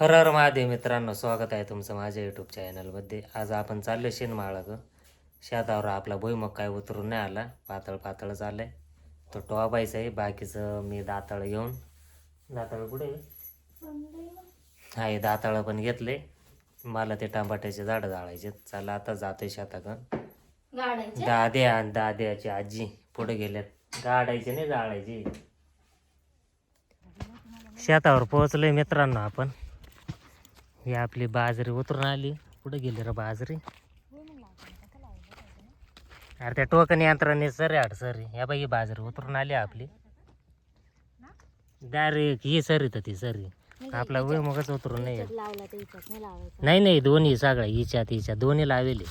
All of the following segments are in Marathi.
हर हर महादेव मित्रांनो, स्वागत आहे तुमचं माझ्या यूट्यूब चॅनलमध्ये. आज आपण चाललो शेनमाळा ग. शेतावर आपला भुईमुग काय उतरून नाही आला, पातळ पातळ झालंय. तो टोबायचा आहे. बाकीचं मी दाताळ घेऊन, दाताळ कुठे आहे, दाताळ पण घेतले. मला ते टमाट्याचे झाडं जाळायचे. चला आता जातोय शेताकडं. दाद्या आणि दाद्याची आजी पुढे गेल्यात. गाडायचे नाही, जाळायचे. शेतावर पोहोचलोय मित्रांनो आपण. ही आपली बाजरी उतरून आली. कुठे गेली रे बाजरी? अरे त्या टोकन यंत्राने सरी आठ सरी. या बाई ही बाजरी उतरून आली आपली. डायरेक्ट ही सरी तर ती सरी आपला भुईमुगच उतरून नाही. नाही नाही, दोन्ही सगळ्या हिच्यात दोन्ही लावेले.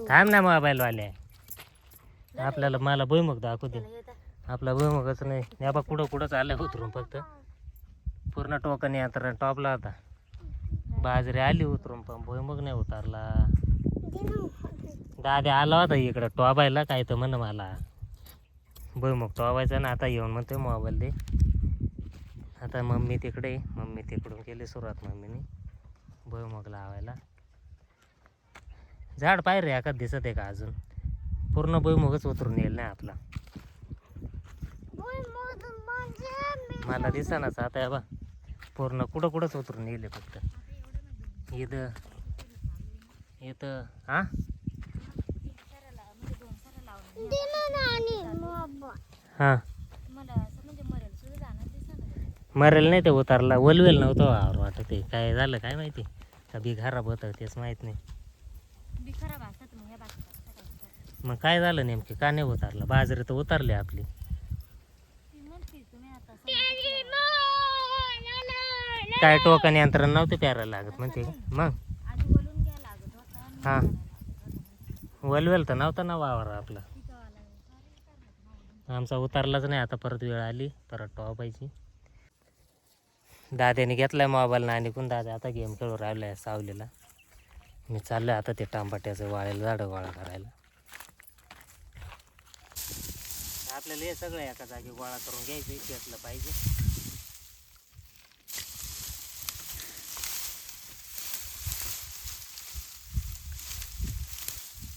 थांब ना मोबाईल वाले, आपल्याला मला भुईमुग दाखवू दे. आपला भुईमुगच नाही. या बा कुठं कुठं चाललंय उतरून. फक्त पूर्ण टोकन यंत्रणा टॉपला होता. बाजरी आली उतरून पण भुईमुग नाही उतरला. दादा आला होता इकडं टॉबायला, काय तर म्हण मला भुईमुग टॉबायचा ना. आता येऊन म्हणतोय मोबाईल दे. आता मम्मी तिकडे, मम्मी तिकडून केली सुरुवात मम्मीने भुईमुग लावायला. झाड पाहिजे रे एखाद दिसत आहे का अजून? पूर्ण भुईमुगच उतरून येईल ना आपला. मला दिसनाच आता बा पूर्ण कुठं कुठंच उतरून येईल फक्त. इथं इथं हा हा मरेल नाही ते उतारला. वलवेल नव्हतं वावर वाटत. ते काय झालं काय माहिती, का बी खराब होतं तेच माहित नाही. मग काय झालं नेमके, का नाही उतारलं? बाजरी तर उतरली आपली. काय टोकन यंत्रणा नव्हते प्यारायला लागत म्हणते मग. हा वलवेल तर नव्हता ना वावर आपला. आमचा उतारलाच नाही. आता परत वेळ आली परत टॉपायची. दाद्याने घेतलाय मोबाईल ना आणि कोण दादा आता गेम खेळू राहिलाय सावलीला. मी चाललोय आता ते टमाट्याचं वाळेला झाडं गोळा करायला. आपल्याला हे सगळं एका जागी गोळा करून घ्यायचं, घेतलं पाहिजे.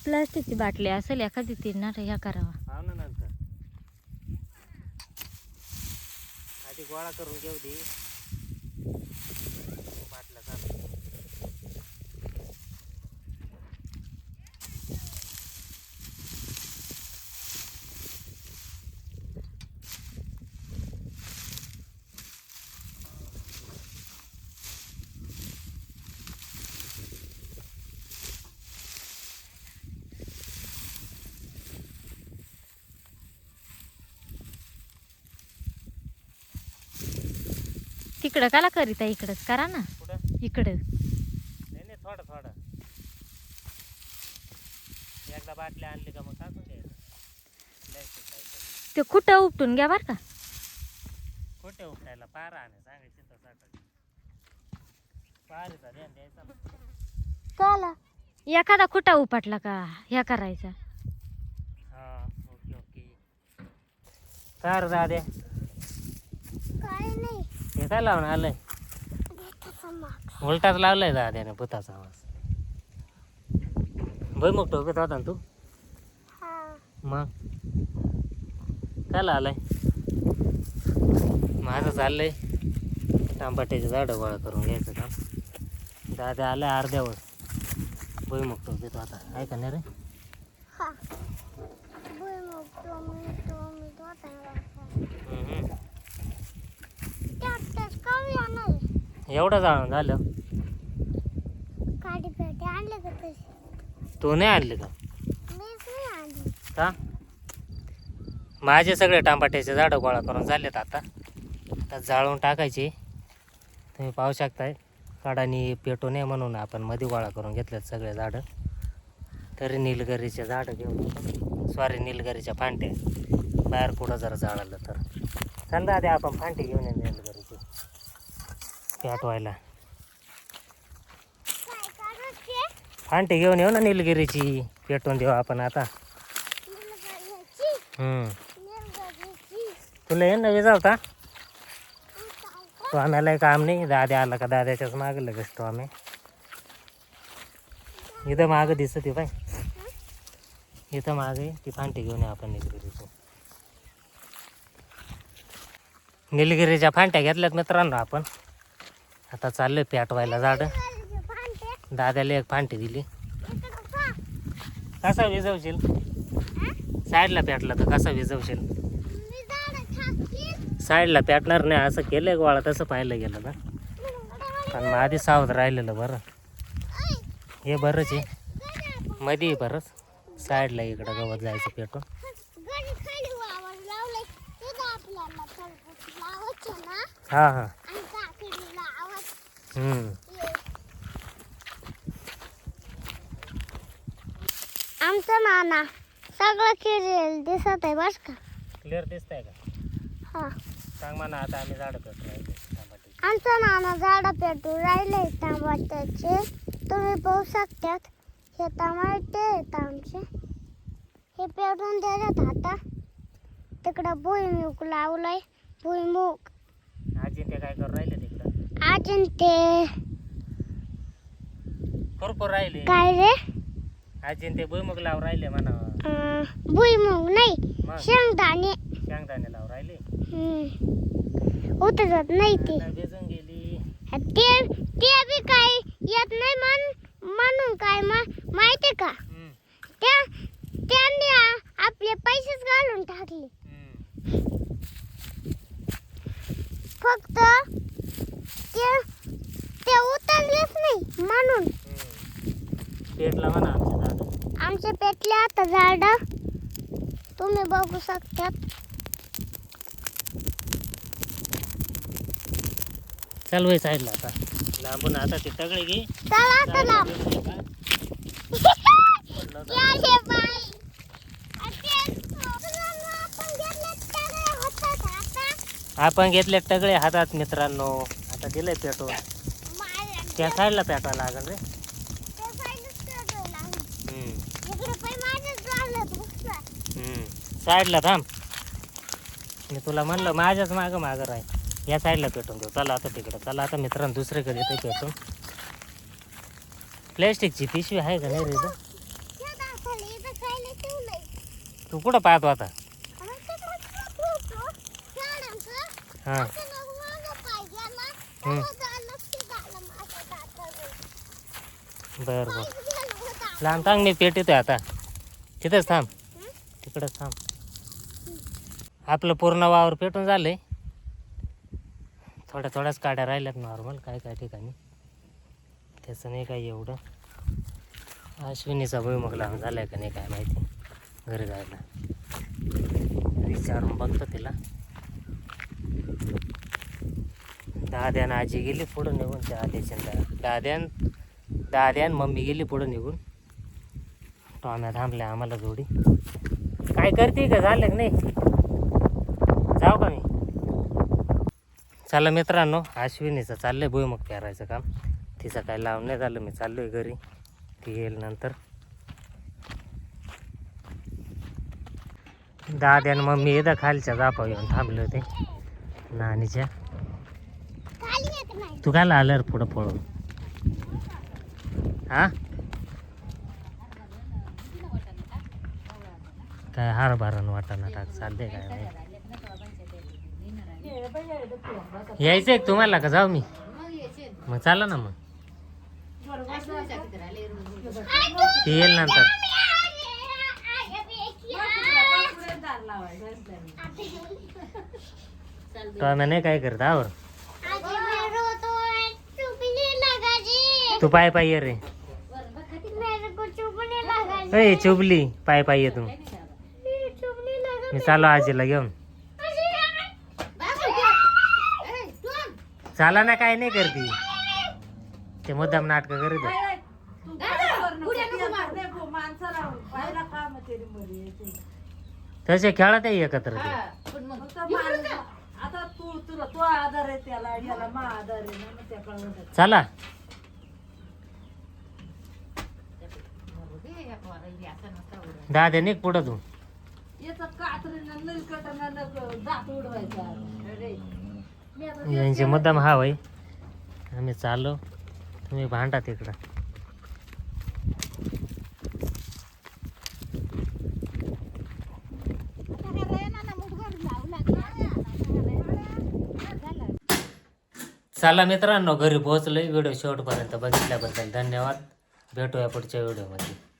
प्लास्टिकची बाटली असेल एखादी ती ना ह्या करावा. हा ना, नंतर आधी गोळा करून घेऊ दे बाटल्या चालू. तिकडं काला करीता, इकडंच करा ना. कुठं? इकडं नाही नाही, थोडं थोडं. एकदा बाटल्या आणली का मग टाकून द्यायचं. ते कुठं उपटून घ्या बरं का. खोटे उठायला पारा आणि सांगायची तर साठा पारीचा ध्यान द्यायचा ना. काला एखादा कुठं उपटला का ह्या करायचा. हा ओके ओके. काय रे दाद्या, काय नाही, हे काय लावून आलंय? उलटाच लावलाय दाद्याने भुताचा आवाज. भुईमुग टोकत होता ना तू? मग काय आलाय? माझं चाललंय टमाट्याचे झाडं गोळा करून घ्यायचं काम. दादा आलाय अर्ध्यावर. भुईमुग टोकत होता, आहे का नाही रे? एवढं जाळून झालं. तू नाही आणली का? का? माझे सगळे टमाट्याचे झाडं गोळा करून झालेत. आता जाळून टाकायचे. तुम्ही पाहू शकताय काडानी पेटू नये म्हणून आपण मध्ये गोळा करून घेतलेत सगळे झाडं. तरी निलगिरीचे झाडं घेऊन, सॉरी निलगिरीच्या फांट्या बाहेर कुठं जर जाळलं तर चल दादा आपण फांटी घेऊन येऊ निलगिरीची पेटवायला. फांटी घेऊन येऊ ना निलगिरीची, पेटवून देऊ आपण आता. तुला येणं विजा होता टॉम्यालाही काम नाही. दाद्या आला का दाद्याच्याच मागं लगेच टॉम्या. इथं मागं दिसत पाय, इथं मागे ती फांटी घेऊन ये आपण निलगिरीची. निलगिरीच्या फांट्या घेतल्यात मित्रांनो आपण. आता चाललोय पेटवायला झाडं. दाद्याला एक फांटी दिली. कसा विजवशील? साईडला पेटला तर कसा विजवशील? साईडला पेटणार नाही असं केलंय गोळा, तसं पाहिलं गेलं ना. पण मग आधी सावध राहिलेलं बरं. हे बरंच आहे मध्ये बरंच. साईडला इकडं गवत जायचं पेटून. हा हा. आमचं नाना सगळं क्लिअर दिसत आहे बस का. क्लिअर दिसतंय का? हा. सांग म्हणा आता आम्ही झाडं पेटू राहिले टमाट्याची. आमचं नाना झाडं पेटू राहिले टमाट्याचे. तुम्ही पाहू शकतात हे टमाटे आहेत आमचे. हे पेटून देतात आता. तिकडं भुईमुग लावलाय. भुईमुग आजी ते काय करू राहिले तिकडं? अजून ते खुरपूर राहिले. काय रे? आजी ते भुईमुग लावून राहिले म्हणा. भुईमुग नाही, मग शेंगदाणे. शेंगदाणे लावून राहिले. उतरत नाही ते. भिजून गेली. ते बी काय येत नाही म्हणून काय माहिती का? त्यांनी आपले पैसेच घालून टाकले. फक्त ते उतरलेच नाही म्हणून. पेटला म्हणा आमच्या झाड. आमचे पेटले आता झाड. तुम्ही बघू शकतात. चल वय साईडला आता. लांबून आता ते तगडे घे. चला आता लांब. आपण घेतले टगळे हातात मित्रांनो. आता दिलंय पेटवून. त्या साईडला पेटवा लागल रे. साईडला थांब. मी तुला म्हणलं माझ्याच मागं मागं राह. या साईडला पेटून देऊ. चला आता तिकडं. चला आता मित्रांनो दुसरीकडे येते पेटून. प्लॅस्टिकची पिशवी आहे का नाही रे इथं? तू कुठं पाहतो आता? हां. बरं बरं. लहान थांब मी पेट येतोय आता. तिथंच थांब. तिकडंच थांब. आपलं पूर्ण वावर पेटून झालंय. थोड्याच काड्या राहिल्यात नॉर्मल काय काय ठिकाणी. त्याचं नाही काय एवढं. अश्विनीचा भुईमुग लावून झालाय का नाही काय माहिती. घरी जायला विचारून बघतो तिला. दाद्यान आजी गेली पुढं निघून. त्या आद्याच्या दाद्यान मम्मी गेली पुढं निघून. टॉम्या थांबल्या आम्हाला जोडी. काय करते का झालं का नाही? जाऊ का मी? चला मित्रांनो अश्विनीचं चाललंय भुईमुग पेरायचं काम. तिचं काय लावून नाही झालं. मी चाललोय घरी. ती येईल नंतर. दाद्यान मम्मी येतं खालच्या जापा येऊन थांबले होते नानीच्या. तू काय आलं पुढं पळून? हा काय हारभारण वाटाणा टाक चालते काय नाही. यायचंय तुम्हाला का जाऊ मी? मग चाला ना. मग ती येईल नंतर. टॉम्या नाही काय करत आवर. तू पाय पाय ये रे. ए चुबली पाय पाय ये तू. मी चालू आजीला घेऊन. चाला ना काय नाही करती. ते मुद्दाम नाटक करीत. तसे खेळत आहे एकत्र ते. चला दादा निघ पुढं तू. यांचे मुद्दाम हा होय. आम्ही चाललो, तुम्ही भांडा तिकडं. चला मित्रांनो, घरी पोहोचलोय. व्हिडिओ शेवटपर्यंत बघितल्याबद्दल धन्यवाद. भेटूया पुढच्या व्हिडिओमध्ये.